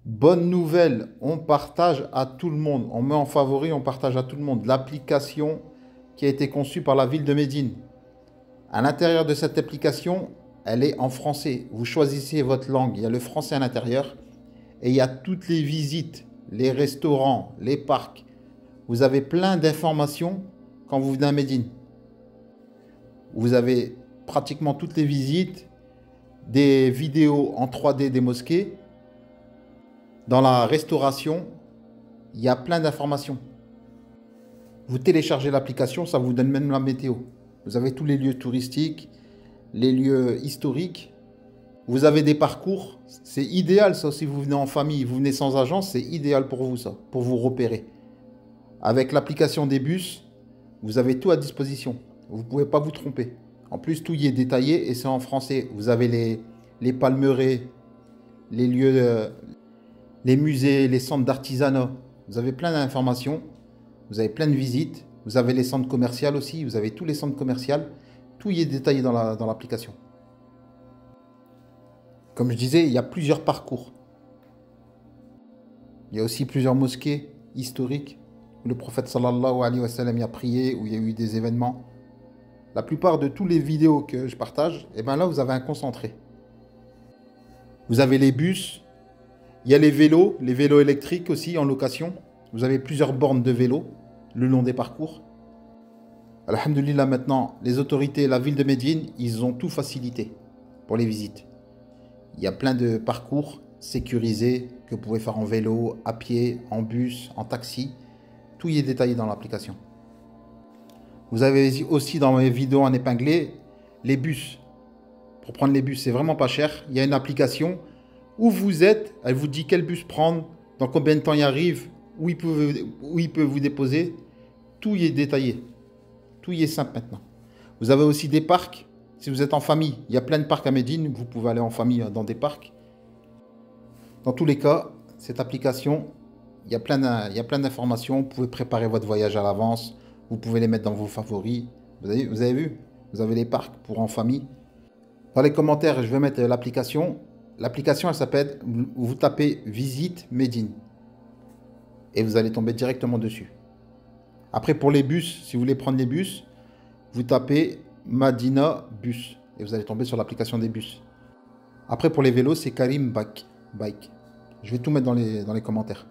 Bonne nouvelle, on partage à tout le monde. On met en favori, on partage à tout le monde l'application qui a été conçue par la ville de Médine. À l'intérieur de cette application, elle est en français. Vous choisissez votre langue. Il y a le français à l'intérieur et il y a toutes les visites, les restaurants, les parcs. Vous avez plein d'informations quand vous venez à Médine. Vous avez pratiquement toutes les visites, des vidéos en 3D des mosquées. Dans la restauration, il y a plein d'informations. Vous téléchargez l'application, ça vous donne même la météo. Vous avez tous les lieux touristiques, les lieux historiques. Vous avez des parcours. C'est idéal ça si vous venez en famille, vous venez sans agence, c'est idéal pour vous ça, pour vous repérer. Avec l'application des bus, vous avez tout à disposition. Vous ne pouvez pas vous tromper. En plus, tout y est détaillé et c'est en français. Vous avez les palmeraies, les lieux, les musées, les centres d'artisanat. Vous avez plein d'informations. Vous avez plein de visites. Vous avez les centres commerciaux aussi. Vous avez tous les centres commerciaux. Tout y est détaillé dans l'application. Comme je disais, il y a plusieurs parcours. Il y a aussi plusieurs mosquées historiques où le prophète sallallahu alayhi wa sallam y a prié, où il y a eu des événements. La plupart de toutes les vidéos que je partage, et bien là, vous avez un concentré. Vous avez les bus, il y a les vélos électriques aussi en location. Vous avez plusieurs bornes de vélos le long des parcours. Alhamdulillah, maintenant, les autorités, la ville de Médine, ils ont tout facilité pour les visites. Il y a plein de parcours sécurisés que vous pouvez faire en vélo, à pied, en bus, en taxi. Tout y est détaillé dans l'application. Vous avez aussi dans mes vidéos en épinglé les bus. Pour prendre les bus, c'est vraiment pas cher. Il y a une application où vous êtes, elle vous dit quel bus prendre, dans combien de temps il arrive, où il peut vous déposer. Tout y est détaillé. Tout y est simple maintenant. Vous avez aussi des parcs. Si vous êtes en famille, il y a plein de parcs à Médine. Vous pouvez aller en famille dans des parcs. Dans tous les cas, cette application, il y a plein d'informations. Vous pouvez préparer votre voyage à l'avance. Vous pouvez les mettre dans vos favoris. Vous avez vu? Vous avez les parcs pour en famille. Dans les commentaires, je vais mettre l'application. L'application, elle s'appelle, vous tapez Visite Médine. Et vous allez tomber directement dessus. Après, pour les bus, si vous voulez prendre les bus, vous tapez Madina Bus. Et vous allez tomber sur l'application des bus. Après, pour les vélos, c'est Karim Bike. Je vais tout mettre dans les commentaires.